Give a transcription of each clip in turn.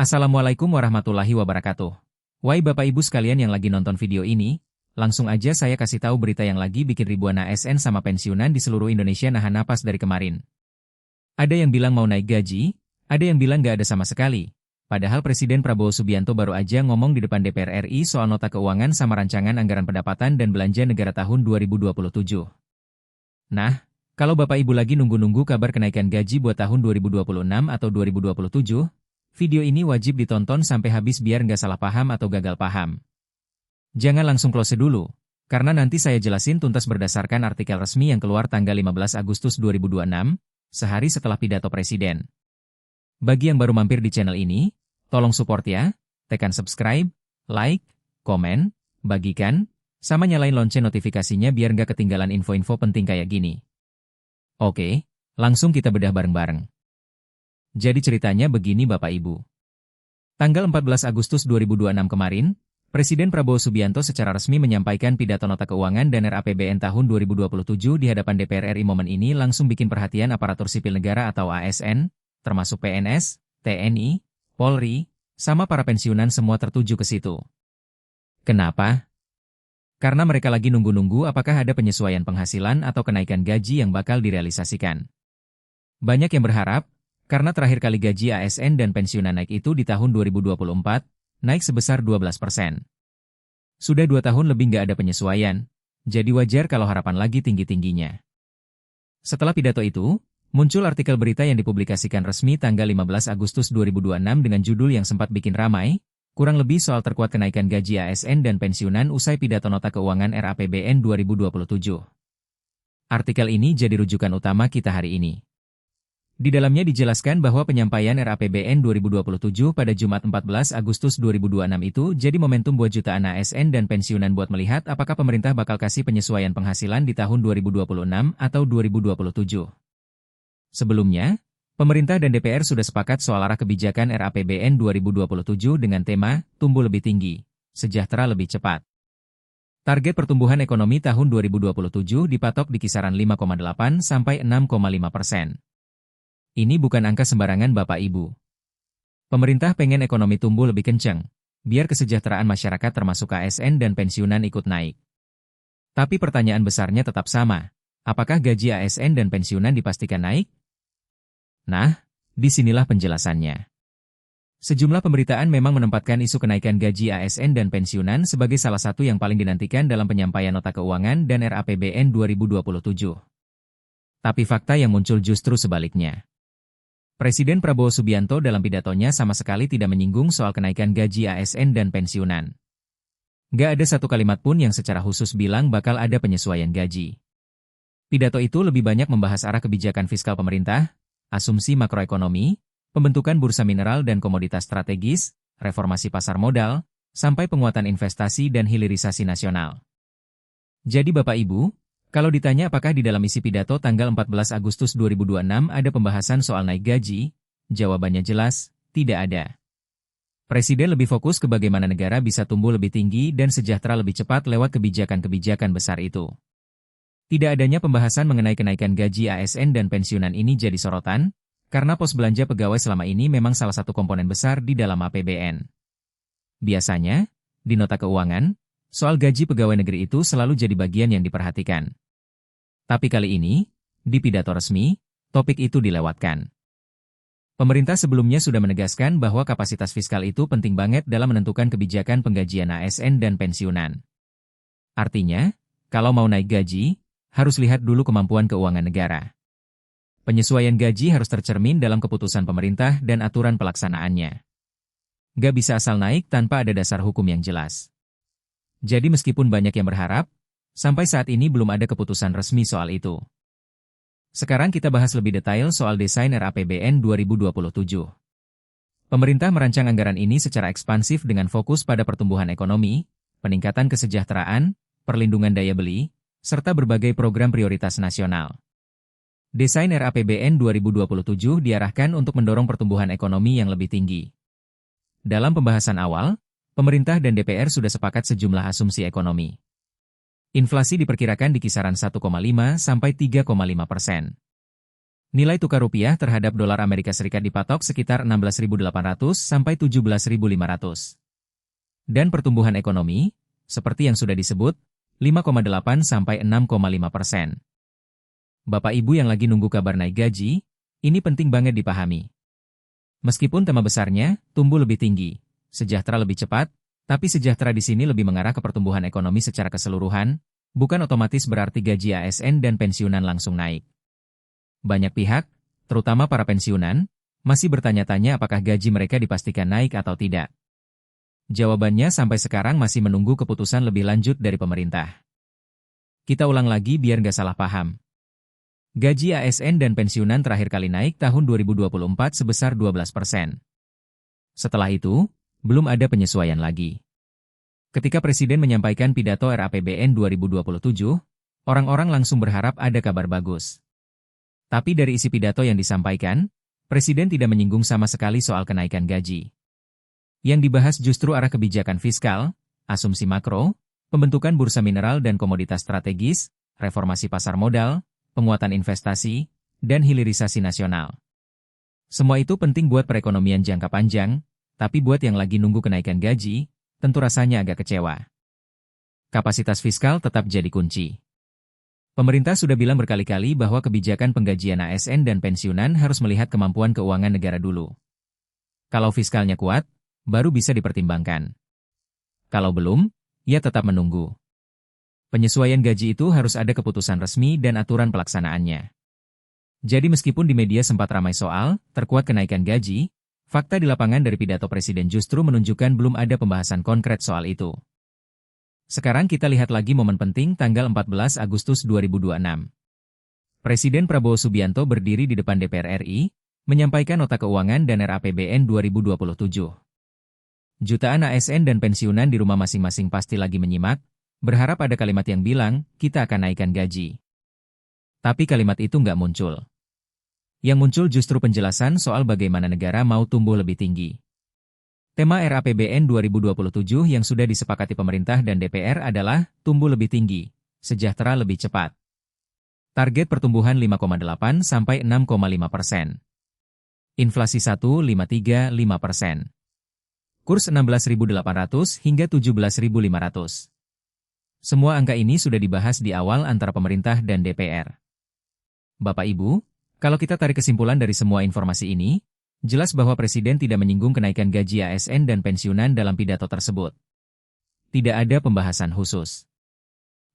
Assalamualaikum warahmatullahi wabarakatuh. Wahai Bapak Ibu sekalian yang lagi nonton video ini, langsung aja saya kasih tahu berita yang lagi bikin ribuan ASN sama pensiunan di seluruh Indonesia nahan napas dari kemarin. Ada yang bilang mau naik gaji, ada yang bilang nggak ada sama sekali. Padahal Presiden Prabowo Subianto baru aja ngomong di depan DPR RI soal nota keuangan sama rancangan anggaran pendapatan dan belanja negara tahun 2027. Nah, kalau Bapak Ibu lagi nunggu-nunggu kabar kenaikan gaji buat tahun 2026 atau 2027, video ini wajib ditonton sampai habis biar nggak salah paham atau gagal paham. Jangan langsung close dulu, karena nanti saya jelasin tuntas berdasarkan artikel resmi yang keluar tanggal 15 Agustus 2026, sehari setelah pidato Presiden. Bagi yang baru mampir di channel ini, tolong support ya, tekan subscribe, like, komen, bagikan, sama nyalain lonceng notifikasinya biar nggak ketinggalan info-info penting kayak gini. Oke, langsung kita bedah bareng-bareng. Jadi ceritanya begini Bapak Ibu. Tanggal 14 Agustus 2026 kemarin, Presiden Prabowo Subianto secara resmi menyampaikan pidato nota keuangan dan RAPBN tahun 2027 di hadapan DPR RI. Momen ini langsung bikin perhatian aparatur sipil negara atau ASN, termasuk PNS, TNI, Polri, sama para pensiunan semua tertuju ke situ. Kenapa? Karena mereka lagi nunggu-nunggu apakah ada penyesuaian penghasilan atau kenaikan gaji yang bakal direalisasikan. Banyak yang berharap, karena terakhir kali gaji ASN dan pensiunan naik itu di tahun 2024, naik sebesar 12%. Sudah 2 tahun lebih nggak ada penyesuaian, jadi wajar kalau harapan lagi tinggi-tingginya. Setelah pidato itu, muncul artikel berita yang dipublikasikan resmi tanggal 15 Agustus 2026 dengan judul yang sempat bikin ramai, kurang lebih soal terkuat kenaikan gaji ASN dan pensiunan usai pidato nota keuangan RAPBN 2027. Artikel ini jadi rujukan utama kita hari ini. Di dalamnya dijelaskan bahwa penyampaian RAPBN 2027 pada Jumat 14 Agustus 2026 itu jadi momentum buat jutaan ASN dan pensiunan buat melihat apakah pemerintah bakal kasih penyesuaian penghasilan di tahun 2026 atau 2027. Sebelumnya, pemerintah dan DPR sudah sepakat soal arah kebijakan RAPBN 2027 dengan tema tumbuh lebih tinggi, sejahtera lebih cepat. Target pertumbuhan ekonomi tahun 2027 dipatok di kisaran 5,8 sampai 6,5%. Ini bukan angka sembarangan Bapak Ibu. Pemerintah pengen ekonomi tumbuh lebih kencang, biar kesejahteraan masyarakat termasuk ASN dan pensiunan ikut naik. Tapi pertanyaan besarnya tetap sama, apakah gaji ASN dan pensiunan dipastikan naik? Nah, disinilah penjelasannya. Sejumlah pemberitaan memang menempatkan isu kenaikan gaji ASN dan pensiunan sebagai salah satu yang paling dinantikan dalam penyampaian nota keuangan dan RAPBN 2027. Tapi fakta yang muncul justru sebaliknya. Presiden Prabowo Subianto dalam pidatonya sama sekali tidak menyinggung soal kenaikan gaji ASN dan pensiunan. Nggak ada satu kalimat pun yang secara khusus bilang bakal ada penyesuaian gaji. Pidato itu lebih banyak membahas arah kebijakan fiskal pemerintah, asumsi makroekonomi, pembentukan bursa mineral dan komoditas strategis, reformasi pasar modal, sampai penguatan investasi dan hilirisasi nasional. Jadi Bapak Ibu, kalau ditanya apakah di dalam isi pidato tanggal 14 Agustus 2026 ada pembahasan soal naik gaji, jawabannya jelas, tidak ada. Presiden lebih fokus ke bagaimana negara bisa tumbuh lebih tinggi dan sejahtera lebih cepat lewat kebijakan-kebijakan besar itu. Tidak adanya pembahasan mengenai kenaikan gaji ASN dan pensiunan ini jadi sorotan, karena pos belanja pegawai selama ini memang salah satu komponen besar di dalam APBN. Biasanya, di nota keuangan, soal gaji pegawai negeri itu selalu jadi bagian yang diperhatikan. Tapi kali ini, di pidato resmi, topik itu dilewatkan. Pemerintah sebelumnya sudah menegaskan bahwa kapasitas fiskal itu penting banget dalam menentukan kebijakan penggajian ASN dan pensiunan. Artinya, kalau mau naik gaji, harus lihat dulu kemampuan keuangan negara. Penyesuaian gaji harus tercermin dalam keputusan pemerintah dan aturan pelaksanaannya. Gak bisa asal naik tanpa ada dasar hukum yang jelas. Jadi meskipun banyak yang berharap, sampai saat ini belum ada keputusan resmi soal itu. Sekarang kita bahas lebih detail soal desain RAPBN 2027. Pemerintah merancang anggaran ini secara ekspansif dengan fokus pada pertumbuhan ekonomi, peningkatan kesejahteraan, perlindungan daya beli, serta berbagai program prioritas nasional. Desain RAPBN 2027 diarahkan untuk mendorong pertumbuhan ekonomi yang lebih tinggi. Dalam pembahasan awal, pemerintah dan DPR sudah sepakat sejumlah asumsi ekonomi. Inflasi diperkirakan di kisaran 1,5 sampai 3,5%. Nilai tukar rupiah terhadap dolar Amerika Serikat dipatok sekitar 16.800 sampai 17.500. Dan pertumbuhan ekonomi, seperti yang sudah disebut, 5,8 sampai 6,5%. Bapak Ibu yang lagi nunggu kabar naik gaji, ini penting banget dipahami. Meskipun tema besarnya, tumbuh lebih tinggi, sejahtera lebih cepat, tapi sejahtera di sini lebih mengarah ke pertumbuhan ekonomi secara keseluruhan, bukan otomatis berarti gaji ASN dan pensiunan langsung naik. Banyak pihak, terutama para pensiunan, masih bertanya-tanya apakah gaji mereka dipastikan naik atau tidak. Jawabannya sampai sekarang masih menunggu keputusan lebih lanjut dari pemerintah. Kita ulang lagi biar nggak salah paham. Gaji ASN dan pensiunan terakhir kali naik tahun 2024 sebesar 12%. Setelah itu, belum ada penyesuaian lagi. Ketika Presiden menyampaikan pidato RAPBN 2027, orang-orang langsung berharap ada kabar bagus. Tapi dari isi pidato yang disampaikan, Presiden tidak menyinggung sama sekali soal kenaikan gaji. Yang dibahas justru arah kebijakan fiskal, asumsi makro, pembentukan bursa mineral dan komoditas strategis, reformasi pasar modal, penguatan investasi, dan hilirisasi nasional. Semua itu penting buat perekonomian jangka panjang, tapi buat yang lagi nunggu kenaikan gaji, tentu rasanya agak kecewa. Kapasitas fiskal tetap jadi kunci. Pemerintah sudah bilang berkali-kali bahwa kebijakan penggajian ASN dan pensiunan harus melihat kemampuan keuangan negara dulu. Kalau fiskalnya kuat, baru bisa dipertimbangkan. Kalau belum, ya tetap menunggu. Penyesuaian gaji itu harus ada keputusan resmi dan aturan pelaksanaannya. Jadi meskipun di media sempat ramai soal terkuat kenaikan gaji, fakta di lapangan dari pidato Presiden justru menunjukkan belum ada pembahasan konkret soal itu. Sekarang kita lihat lagi momen penting tanggal 14 Agustus 2026. Presiden Prabowo Subianto berdiri di depan DPR RI, menyampaikan nota keuangan dan RAPBN 2027. Jutaan ASN dan pensiunan di rumah masing-masing pasti lagi menyimak, berharap ada kalimat yang bilang, kita akan naikkan gaji. Tapi kalimat itu nggak muncul. Yang muncul justru penjelasan soal bagaimana negara mau tumbuh lebih tinggi. Tema RAPBN 2027 yang sudah disepakati pemerintah dan DPR adalah tumbuh lebih tinggi, sejahtera lebih cepat. Target pertumbuhan 5,8 sampai 6,5%. Inflasi 1,535%. Kurs 16.800 hingga 17.500. Semua angka ini sudah dibahas di awal antara pemerintah dan DPR. Bapak Ibu, kalau kita tarik kesimpulan dari semua informasi ini, jelas bahwa Presiden tidak menyinggung kenaikan gaji ASN dan pensiunan dalam pidato tersebut. Tidak ada pembahasan khusus.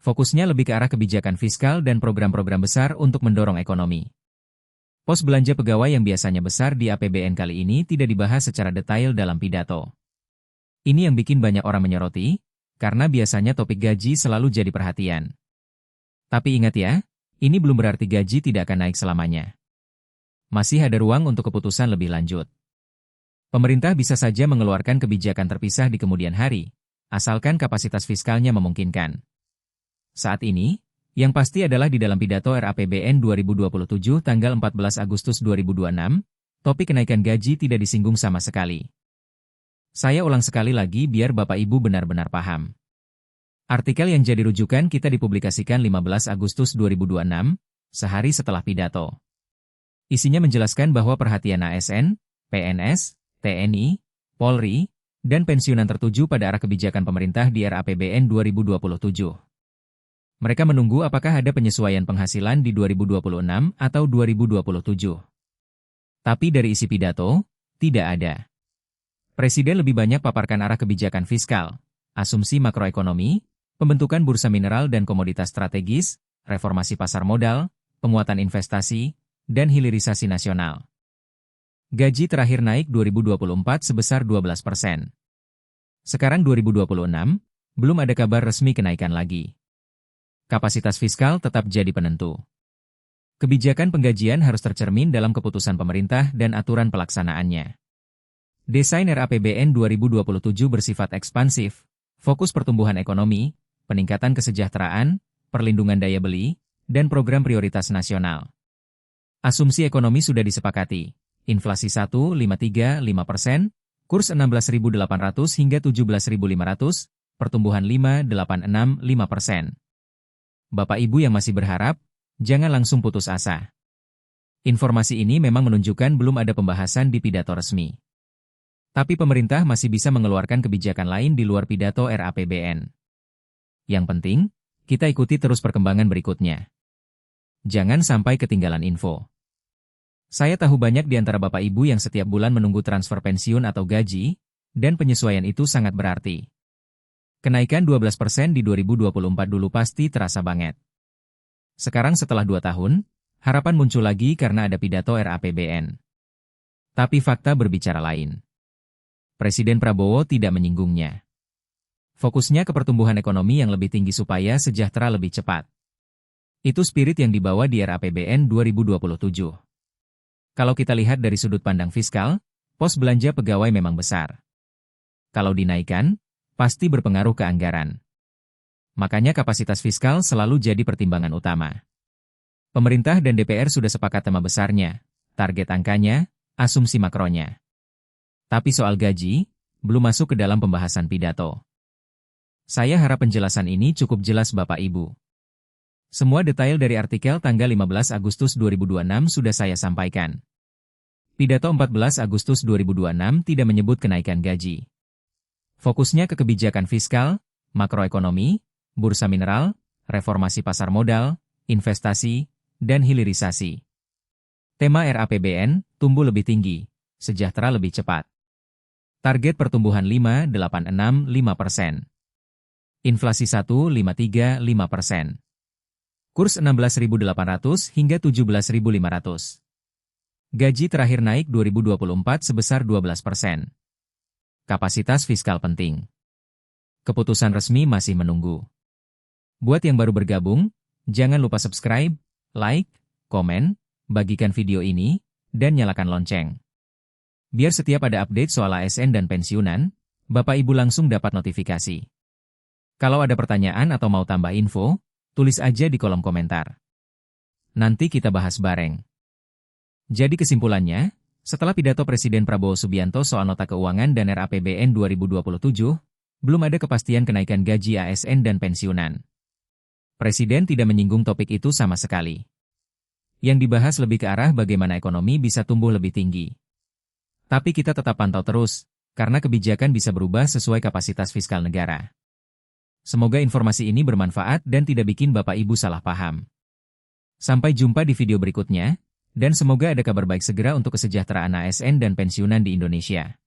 Fokusnya lebih ke arah kebijakan fiskal dan program-program besar untuk mendorong ekonomi. Pos belanja pegawai yang biasanya besar di APBN kali ini tidak dibahas secara detail dalam pidato. Ini yang bikin banyak orang menyoroti, karena biasanya topik gaji selalu jadi perhatian. Tapi ingat ya, ini belum berarti gaji tidak akan naik selamanya. Masih ada ruang untuk keputusan lebih lanjut. Pemerintah bisa saja mengeluarkan kebijakan terpisah di kemudian hari, asalkan kapasitas fiskalnya memungkinkan. Saat ini, yang pasti adalah di dalam pidato RAPBN 2027 tanggal 14 Agustus 2026, topik kenaikan gaji tidak disinggung sama sekali. Saya ulang sekali lagi biar Bapak Ibu benar-benar paham. Artikel yang jadi rujukan kita dipublikasikan 15 Agustus 2026, sehari setelah pidato. Isinya menjelaskan bahwa perhatian ASN, PNS, TNI, Polri, dan pensiunan tertuju pada arah kebijakan pemerintah di RAPBN 2027. Mereka menunggu apakah ada penyesuaian penghasilan di 2026 atau 2027. Tapi dari isi pidato, tidak ada. Presiden lebih banyak paparkan arah kebijakan fiskal, asumsi makroekonomi, pembentukan bursa mineral dan komoditas strategis, reformasi pasar modal, penguatan investasi, dan hilirisasi nasional. Gaji terakhir naik 2024 sebesar 12%. Sekarang 2026, belum ada kabar resmi kenaikan lagi. Kapasitas fiskal tetap jadi penentu. Kebijakan penggajian harus tercermin dalam keputusan pemerintah dan aturan pelaksanaannya. Desain RAPBN 2027 bersifat ekspansif, fokus pertumbuhan ekonomi, peningkatan kesejahteraan, perlindungan daya beli, dan program prioritas nasional. Asumsi ekonomi sudah disepakati, inflasi 1,535%, kurs 16.800 hingga 17.500, pertumbuhan 5,865%. Bapak Ibu yang masih berharap, jangan langsung putus asa. Informasi ini memang menunjukkan belum ada pembahasan di pidato resmi. Tapi pemerintah masih bisa mengeluarkan kebijakan lain di luar pidato RAPBN. Yang penting, kita ikuti terus perkembangan berikutnya. Jangan sampai ketinggalan info. Saya tahu banyak di antara Bapak Ibu yang setiap bulan menunggu transfer pensiun atau gaji, dan penyesuaian itu sangat berarti. Kenaikan 12% di 2024 dulu pasti terasa banget. Sekarang setelah 2 tahun, harapan muncul lagi karena ada pidato RAPBN. Tapi fakta berbicara lain. Presiden Prabowo tidak menyinggungnya. Fokusnya ke pertumbuhan ekonomi yang lebih tinggi supaya sejahtera lebih cepat. Itu spirit yang dibawa di RAPBN 2027. Kalau kita lihat dari sudut pandang fiskal, pos belanja pegawai memang besar. Kalau dinaikkan, pasti berpengaruh ke anggaran. Makanya kapasitas fiskal selalu jadi pertimbangan utama. Pemerintah dan DPR sudah sepakat tema besarnya, target angkanya, asumsi makronya. Tapi soal gaji, belum masuk ke dalam pembahasan pidato. Saya harap penjelasan ini cukup jelas Bapak Ibu. Semua detail dari artikel tanggal 15 Agustus 2026 sudah saya sampaikan. Pidato 14 Agustus 2026 tidak menyebut kenaikan gaji. Fokusnya ke kebijakan fiskal, makroekonomi, bursa mineral, reformasi pasar modal, investasi, dan hilirisasi. Tema RAPBN, tumbuh lebih tinggi, sejahtera lebih cepat. Target pertumbuhan 5,865%. Inflasi 1,535%. Kurs 16.800 hingga 17.500. Gaji terakhir naik 2024 sebesar 12%. Kapasitas fiskal penting. Keputusan resmi masih menunggu. Buat yang baru bergabung, jangan lupa subscribe, like, komen, bagikan video ini, dan nyalakan lonceng. Biar setiap ada update soal ASN dan pensiunan, Bapak Ibu langsung dapat notifikasi. Kalau ada pertanyaan atau mau tambah info, tulis aja di kolom komentar. Nanti kita bahas bareng. Jadi kesimpulannya, setelah pidato Presiden Prabowo Subianto soal nota keuangan dan RAPBN 2027, belum ada kepastian kenaikan gaji ASN dan pensiunan. Presiden tidak menyinggung topik itu sama sekali. Yang dibahas lebih ke arah bagaimana ekonomi bisa tumbuh lebih tinggi. Tapi kita tetap pantau terus, karena kebijakan bisa berubah sesuai kapasitas fiskal negara. Semoga informasi ini bermanfaat dan tidak bikin Bapak Ibu salah paham. Sampai jumpa di video berikutnya, dan semoga ada kabar baik segera untuk kesejahteraan ASN dan pensiunan di Indonesia.